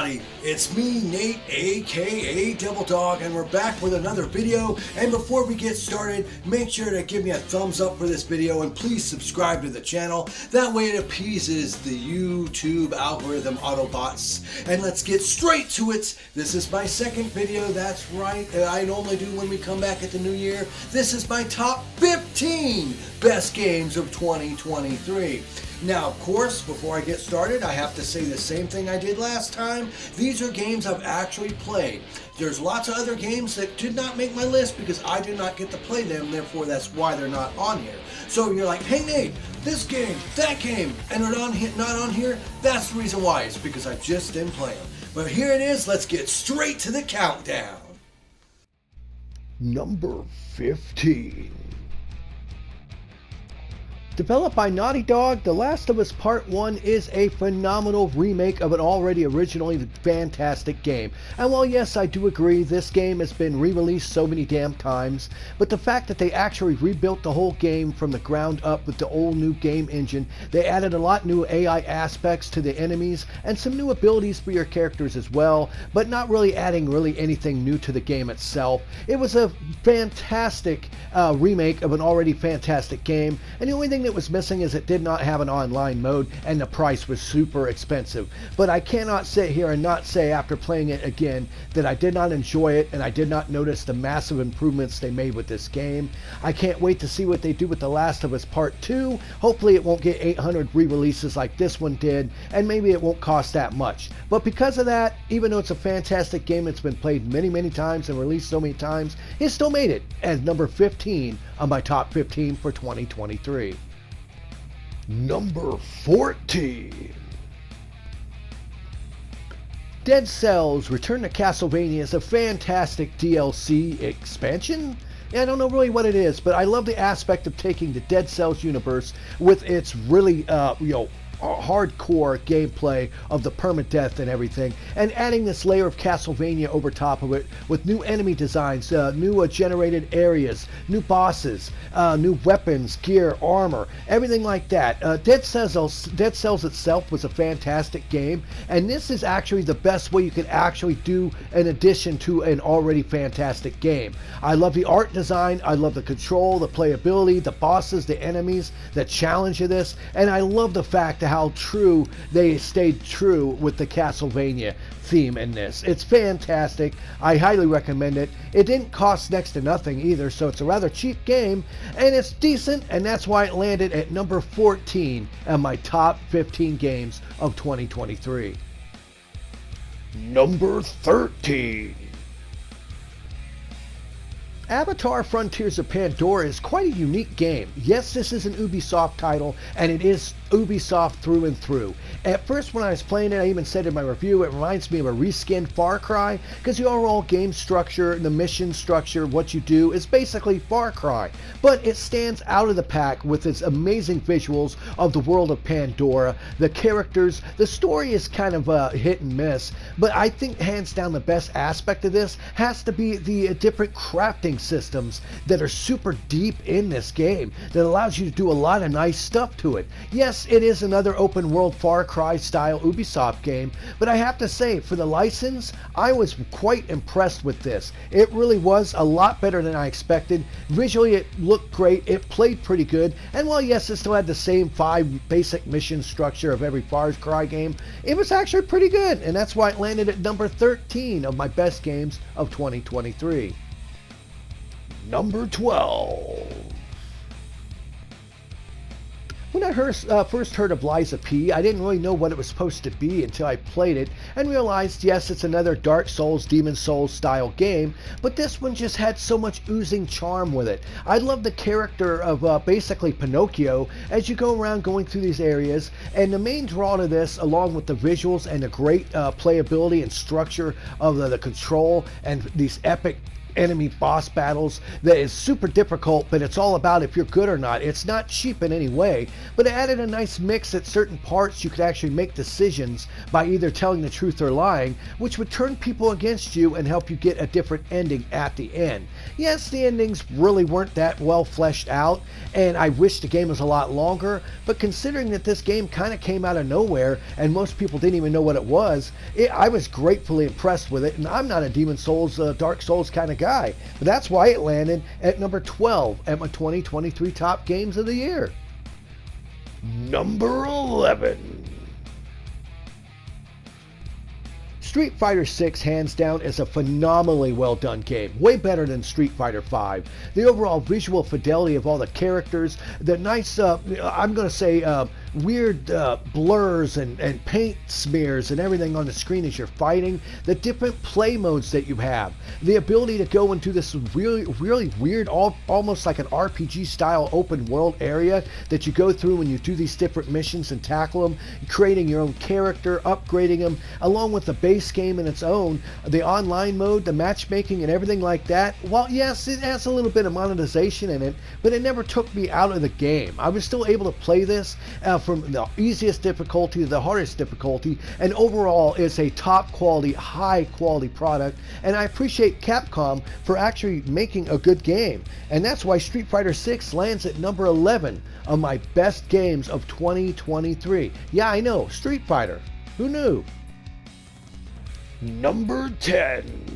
everybody, it's me, Nate, aka Devildo99, and we're back with another video. And before we get started, make sure to give me a thumbs up for this video and please subscribe to the channel. That way it appeases the YouTube algorithm Autobots. And let's get straight to it. This is my second video, that's right, I normally do when we come back at the new year. This is my top 15 best games of 2023. Now, of course, before I get started, I have to say the same thing I did last time. These are games I've actually played. There's lots of other games that did not make my list because I did not get to play them, therefore that's why they're not on here. So you're like, hey Nate, this game, that game, and they're not on here? That's the reason why, it's because I just didn't play them. But here it is, let's get straight to the countdown. Number 15. Developed by Naughty Dog, The Last of Us Part 1 is a phenomenal remake of an already originally fantastic game. And while yes, I do agree this game has been re-released so many damn times, but the fact that they actually rebuilt the whole game from the ground up with the old new game engine, they added a lot new AI aspects to the enemies and some new abilities for your characters as well, but not really adding anything new to the game itself. It was a fantastic remake of an already fantastic game, and the only thing that was missing is it did not have an online mode and the price was super expensive. But I cannot sit here and not say after playing it again that I did not enjoy it and I did not notice the massive improvements they made with this game. I can't wait to see what they do with The Last of Us Part 2. Hopefully it won't get 800 re-releases like this one did, and maybe it won't cost that much. But because of that, even though it's a fantastic game that's been played many times and released so many times, it still made it as number 15 on my top 15 for 2023. Number 14. Dead Cells Return to Castlevania is a fantastic DLC expansion. I don't know really what it is, but I love the aspect of taking the Dead Cells universe with its really, hardcore gameplay of the permadeath and everything, and adding this layer of Castlevania over top of it with new enemy designs, new generated areas, new bosses, new weapons, gear, armor, everything like that. Dead Cells itself was a fantastic game, and this is actually the best way you can actually do an addition to an already fantastic game. I love the art design, I love the control, the playability, the bosses, the enemies, the challenge of this, and I love the fact that how true they stayed true with the Castlevania theme in this. It's fantastic. I highly recommend it. It didn't cost next to nothing either, so it's a rather cheap game, and it's decent, and that's why it landed at number 14 on my top 15 games of 2023. Number 13. Avatar Frontiers of Pandora is quite a unique game. Yes, this is an Ubisoft title, and it is Ubisoft through and through. At first when I was playing it, I even said in my review, it reminds me of a reskinned Far Cry, because the overall game structure, the mission structure, what you do is basically Far Cry. But it stands out of the pack with its amazing visuals of the world of Pandora, the characters. The story is kind of hit and miss, but I think hands down the best aspect of this has to be the different crafting systems that are super deep in this game that allows you to do a lot of nice stuff to it. Yes, it is another open world Far Cry style Ubisoft game, but I have to say, for the license, I was quite impressed with this. It really was a lot better than I expected. Visually it looked great, it played pretty good, and while yes, it still had the same 5 basic mission structure of every Far Cry game, it was actually pretty good, and that's why it landed at number 13 of my best games of 2023. Number 12. When I first heard of Liza P, I didn't really know what it was supposed to be until I played it and realized, yes, it's another Dark Souls, Demon Souls style game, but this one just had so much oozing charm with it. I love the character of basically Pinocchio as you go around going through these areas, and the main draw to this, along with the visuals and the great playability and structure of the control and these epic enemy boss battles that is super difficult, but it's all about if you're good or not. It's not cheap in any way, but it added a nice mix. At certain parts you could actually make decisions by either telling the truth or lying, which would turn people against you and help you get a different ending at the end. Yes, the endings really weren't that well fleshed out, and I wish the game was a lot longer, but considering that this game kind of came out of nowhere and most people didn't even know what it was, I was gratefully impressed with it. And I'm not a Demon Souls, Dark Souls kind of guy, but that's why it landed at number 12 at my 2023 top games of the year. Number 11. Street Fighter 6 hands down is a phenomenally well done game, way better than Street Fighter 5. The overall visual fidelity of all the characters, the nice, I'm going to say, weird blurs and paint smears and everything on the screen as you're fighting, the different play modes that you have, the ability to go into this really weird, almost like an RPG style open world area that you go through when you do these different missions and tackle them, creating your own character, upgrading them, along with the base game in its own, the online mode, the matchmaking and everything like that. Well, yes, it has a little bit of monetization in it, but it never took me out of the game. I was still able to play this from the easiest difficulty to the hardest difficulty, and overall it's a top quality, high quality product, and I appreciate Capcom for actually making a good game, and that's why Street Fighter 6 lands at number 11 on my best games of 2023. Yeah, I know, Street Fighter. Who knew? Number 10.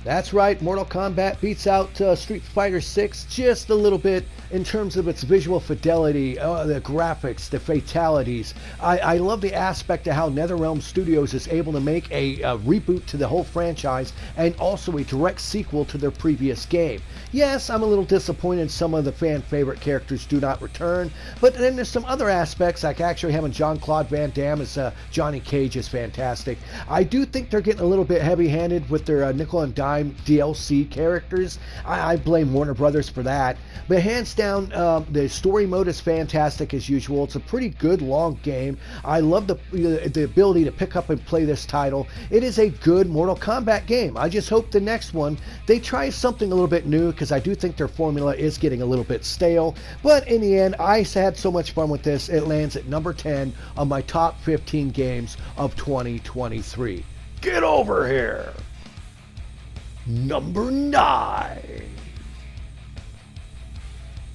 That's right, Mortal Kombat beats out Street Fighter 6 just a little bit in terms of its visual fidelity, the graphics, the fatalities. I love the aspect of how NetherRealm Studios is able to make a reboot to the whole franchise and also a direct sequel to their previous game. Yes, I'm a little disappointed some of the fan favorite characters do not return, but then there's some other aspects, like actually having Jean-Claude Van Damme as Johnny Cage is fantastic. I do think they're getting a little bit heavy-handed with their nickel and dime DLC characters. I blame Warner Brothers for that, but hands down, the story mode is fantastic as usual. It's a pretty good long game. I love the ability to pick up and play this title. It is a good Mortal Kombat game. I just hope the next one they try something a little bit new, because I do think their formula is getting a little bit stale, but in the end I had so much fun with this. It lands at number 10 on my top 15 games of 2023. Get over here. Number 9.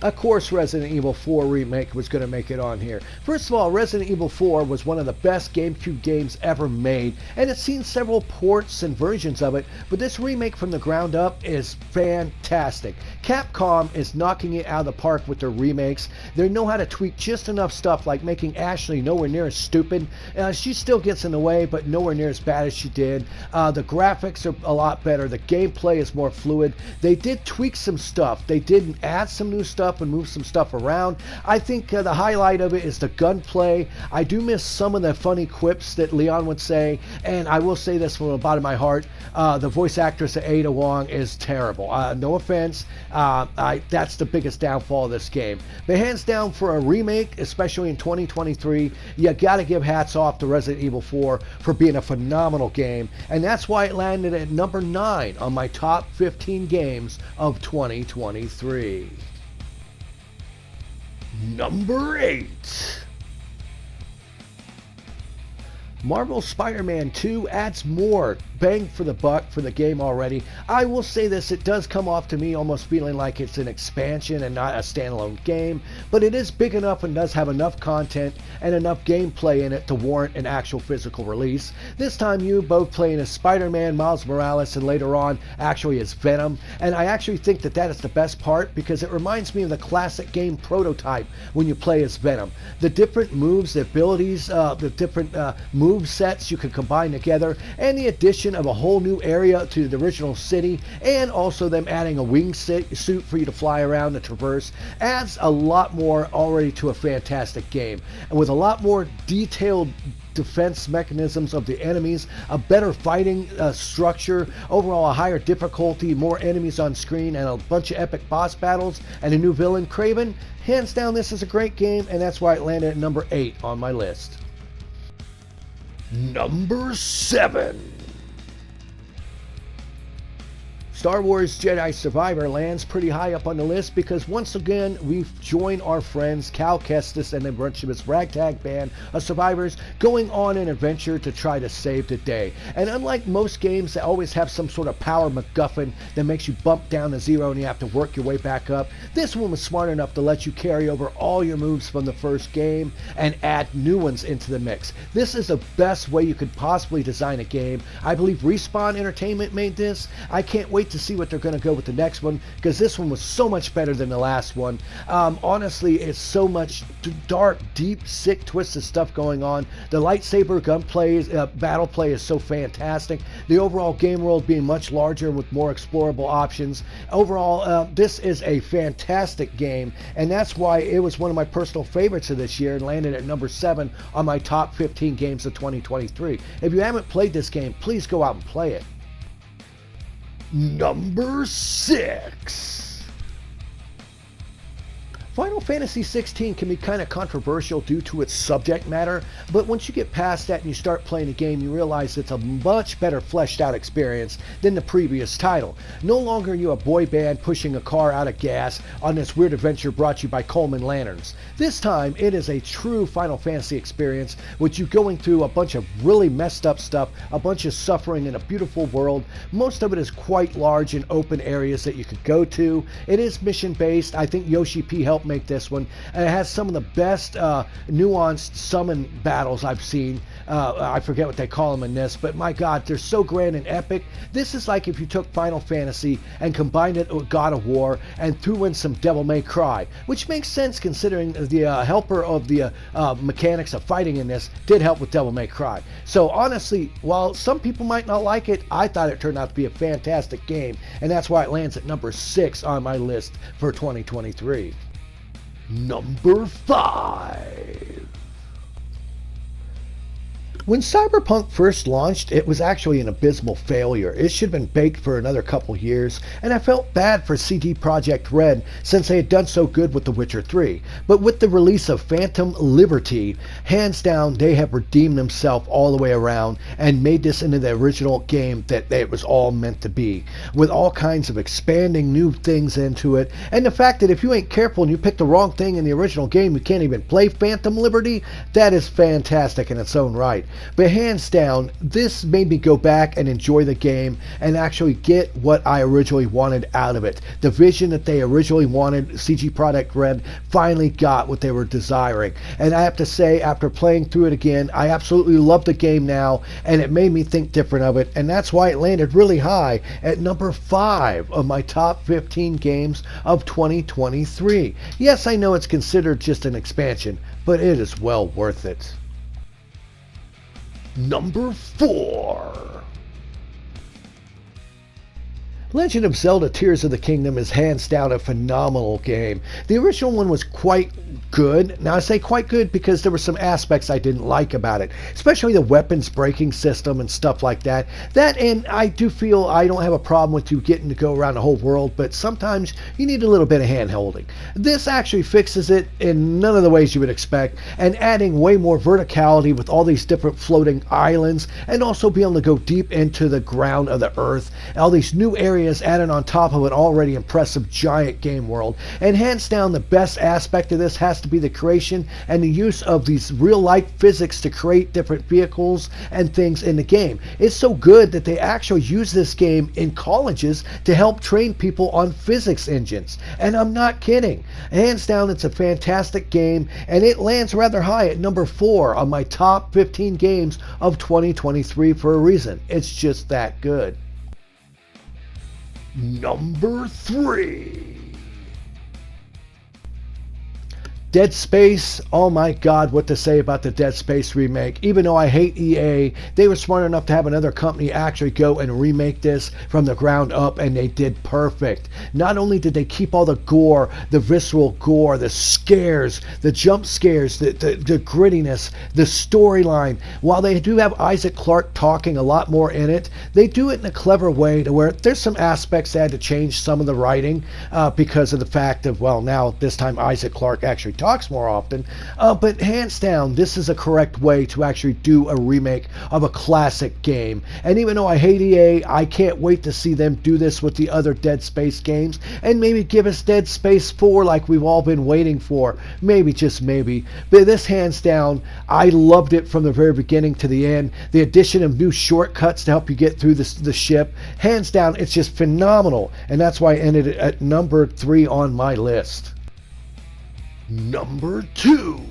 Of course, Resident Evil 4 Remake was going to make it on here. First of all, Resident Evil 4 was one of the best GameCube games ever made, and it's seen several ports and versions of it, but this remake from the ground up is fantastic. Capcom is knocking it out of the park with their remakes. They know how to tweak just enough stuff, like making Ashley nowhere near as stupid. She still gets in the way, but nowhere near as bad as she did. The graphics are a lot better. The gameplay is more fluid. They did tweak some stuff. They did add some new stuff and move some stuff around. I think the highlight of it is the gunplay. I do miss some of the funny quips that Leon would say, and I will say this from the bottom of my heart, the voice actress of Ada Wong is terrible. No offense, that's the biggest downfall of this game. But hands down, for a remake, especially in 2023, you gotta give hats off to Resident Evil 4 for being a phenomenal game, and that's why it landed at number 9 on my top 15 games of 2023. Number 8. Marvel Spider-Man 2 adds more bang for the buck for the game already. I will say this, it does come off to me almost feeling like it's an expansion and not a standalone game, but it is big enough and does have enough content and enough gameplay in it to warrant an actual physical release. This time you both playing as Spider-Man, Miles Morales, and later on actually as Venom, and I actually think that that is the best part, because it reminds me of the classic game Prototype when you play as Venom. The different moves, the abilities, the different move sets you can combine together, and the addition of a whole new area to the original city, and also them adding a wingsuit for you to fly around and traverse, adds a lot more already to a fantastic game, and with a lot more detailed defense mechanisms of the enemies, a better fighting structure, overall a higher difficulty, more enemies on screen, and a bunch of epic boss battles, and a new villain, Kraven. Hands down, this is a great game, and that's why it landed at number 8 on my list. Number 7. Star Wars Jedi Survivor lands pretty high up on the list because once again we've joined our friends Cal Kestis and a bunch of his ragtag band of survivors going on an adventure to try to save the day. And unlike most games that always have some sort of power MacGuffin that makes you bump down to zero and you have to work your way back up, this one was smart enough to let you carry over all your moves from the first game and add new ones into the mix. This is the best way you could possibly design a game. I believe Respawn Entertainment made this. I can't wait to see what they're going to go with the next one because this one was so much better than the last one. Honestly, it's so much dark, deep, sick, twisted stuff going on. The lightsaber gunplay, battle play is so fantastic. The overall game world being much larger with more explorable options. Overall, this is a fantastic game, and that's why it was one of my personal favorites of this year and landed at number 7 on my top 15 games of 2023. If you haven't played this game, please go out and play it. Number 6. Final Fantasy XVI can be kind of controversial due to its subject matter, but once you get past that and you start playing the game, you realize it's a much better fleshed out experience than the previous title. No longer are you a boy band pushing a car out of gas on this weird adventure brought to you by Coleman Lanterns. This time, it is a true Final Fantasy experience with you going through a bunch of really messed up stuff, a bunch of suffering in a beautiful world. Most of it is quite large and open areas that you could go to. It is mission based. I think Yoshi P helped make this one, and it has some of the best nuanced summon battles I've seen. I forget what they call them in this, but my god, they're so grand and epic. This is like if you took Final Fantasy and combined it with God of War and threw in some Devil May Cry, which makes sense considering the helper of the mechanics of fighting in this did help with Devil May Cry. So honestly, while some people might not like it, I thought it turned out to be a fantastic game, and that's why it lands at number 6 on my list for 2023. Number 5. When Cyberpunk first launched, it was actually an abysmal failure. It should have been baked for another couple years, and I felt bad for CD Projekt Red since they had done so good with The Witcher 3. But with the release of Phantom Liberty, hands down, they have redeemed themselves all the way around and made this into the original game that it was all meant to be, with all kinds of expanding new things into it. And the fact that if you ain't careful and you pick the wrong thing in the original game, you can't even play Phantom Liberty, that is fantastic in its own right. But hands down, this made me go back and enjoy the game and actually get what I originally wanted out of it. The vision that they originally wanted, CG Projekt Red finally got what they were desiring. And I have to say, after playing through it again, I absolutely love the game now, and it made me think different of it, and that's why it landed really high at number 5 of my top 15 games of 2023. Yes, I know it's considered just an expansion, but it is well worth it. Number 4. Legend of Zelda Tears of the Kingdom is hands down a phenomenal game. The original one was quite good. Now I say quite good because there were some aspects I didn't like about it, especially the weapons breaking system and stuff like that. And I do feel I don't have a problem with you getting to go around the whole world, but sometimes you need a little bit of hand holding. This actually fixes it in none of the ways you would expect, and adding way more verticality with all these different floating islands, and also being able to go deep into the ground of the earth. All these new areas added on top of an already impressive giant game world. And hands down, the best aspect of this has to be the creation and the use of these real life physics to create different vehicles and things in the game. It's so good that they actually use this game in colleges to help train people on physics engines. And I'm not kidding. Hands down, it's a fantastic game, and it lands rather high at number 4 on my top 15 games of 2023 for a reason. It's just that good. Number 3. Dead Space, oh my god, what to say about the Dead Space remake. Even though I hate EA, they were smart enough to have another company actually go and remake this from the ground up, and they did perfect. Not only did they keep all the gore, the visceral gore, the scares, the jump scares, the grittiness, the storyline. While they do have Isaac Clarke talking a lot more in it, they do it in a clever way to where there's some aspects that had to change some of the writing because of the fact of, well, now this time Isaac Clarke actually talks. talks more often. But hands down, this is a correct way to actually do a remake of a classic game. And even though I hate EA, I can't wait to see them do this with the other Dead Space games and maybe give us Dead Space 4 like we've all been waiting for. Maybe, just maybe. But this, hands down, I loved it from the very beginning to the end. The addition of new shortcuts to help you get through the ship, hands down, it's just phenomenal. And that's why I ended it at number 3 on my list. Number 2.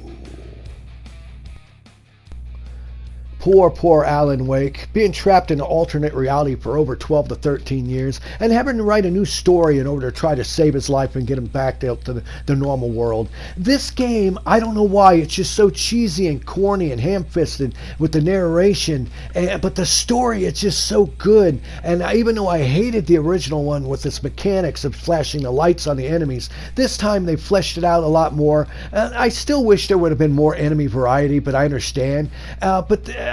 Poor Alan Wake, being trapped in an alternate reality for over 12 to 13 years and having to write a new story in order to try to save his life and get him back to the normal world. This game, I don't know why, it's just so cheesy and corny and ham-fisted with the narration, but the story, it's just so good. And even though I hated the original one with its mechanics of flashing the lights on the enemies, this time they fleshed it out a lot more. I still wish there would have been more enemy variety, but I understand.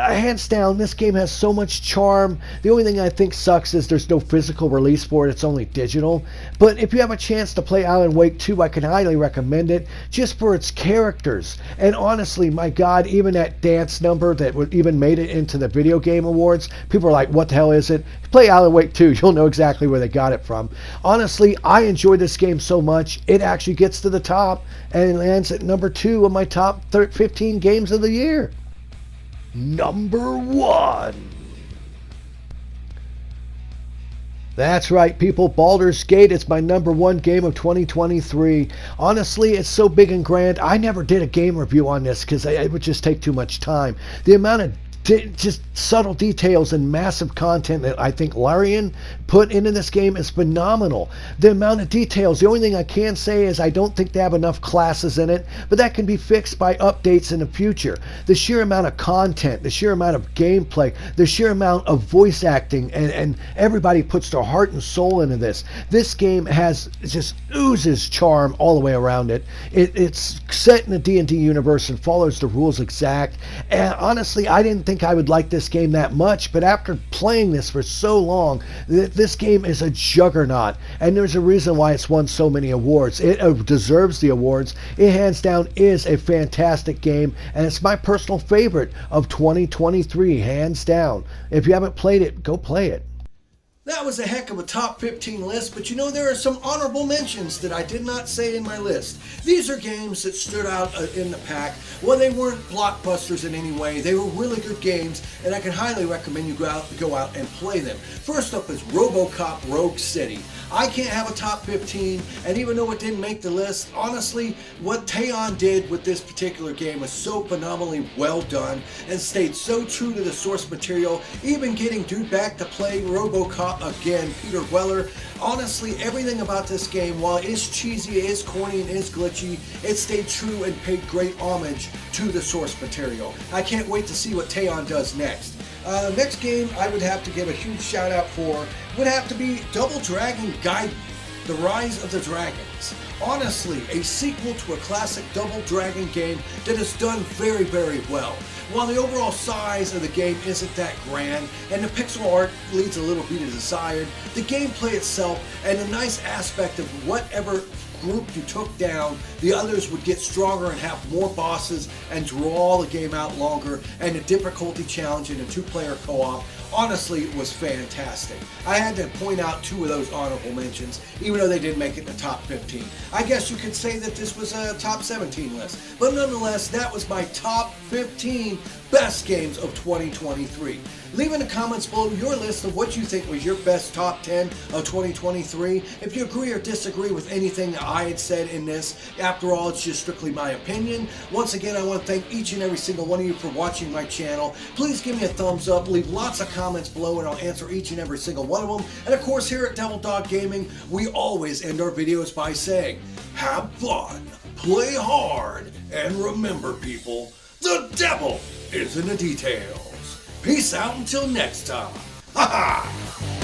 Hands down, this game has so much charm. The only thing I think sucks is there's no physical release for it. It's only digital. But if you have a chance to play Alan Wake 2, I can highly recommend it just for its characters. And honestly, my God, even that dance number that even made it into the Video Game Awards, people are like, what the hell is it? Play Alan Wake 2, you'll know exactly where they got it from. Honestly, I enjoy this game so much, it actually gets to the top and lands at number 2 of my top 15 games of the year. Number 1. That's right, people. Baldurs Gate is my number 1 game of 2023. Honestly, it's so big and grand. I never did a game review on this because it would just take too much time. The amount of just subtle details and massive content that I think Larian put into this game is phenomenal. The amount of details, the only thing I can say is I don't think they have enough classes in it, but that can be fixed by updates in the future. The sheer amount of content, the sheer amount of gameplay, the sheer amount of voice acting, and everybody puts their heart and soul into this. This game just oozes charm all the way around it. It's set in the D&D universe and follows the rules exact. And honestly, I didn't think I would like this game that much, but after playing this for so long, this game is a juggernaut, and there's a reason why it's won so many awards. It deserves the awards. It hands down is a fantastic game, and it's my personal favorite of 2023, hands down. If you haven't played it, go play it. That was a heck of a top 15 list, but you know, there are some honorable mentions that I did not say in my list. These are games that stood out in the pack. Well, they weren't blockbusters in any way. They were really good games, and I can highly recommend you go out and play them. First up is RoboCop Rogue City. I can't have a top 15, and even though it didn't make the list, honestly, what Teon did with this particular game was so phenomenally well done and stayed so true to the source material, even getting dude back to play RoboCop again, Peter Weller. Honestly, everything about this game, while it is cheesy, it is corny, and it is glitchy, it stayed true and paid great homage to the source material. I can't wait to see what Teon does next. Next game I would have to give a huge shout out for would have to be Double Dragon Gaiden, The Rise of the Dragons. Honestly, a sequel to a classic Double Dragon game that is done very, very well. While the overall size of the game isn't that grand, and the pixel art leaves a little bit desired, the gameplay itself and the nice aspect of whatever group you took down, the others would get stronger and have more bosses and draw the game out longer, and the difficulty challenge in a 2-player co-op honestly was fantastic. I had to point out 2 of those honorable mentions, even though they didn't make it in the top 15. I guess you could say that this was a top 17 list, but nonetheless, that was my top 15 best games of 2023. Leave in the comments below your list of what you think was your best top 10 of 2023. If you agree or disagree with anything that I had said in this, after all, it's just strictly my opinion. Once again, I want to thank each and every single one of you for watching my channel. Please give me a thumbs up, leave lots of comments below, and I'll answer each and every single one of them. And of course, here at Devil Dog Gaming, we always end our videos by saying, have fun, play hard, and remember, people, the devil is in the details. Peace out until next time. Ha ha!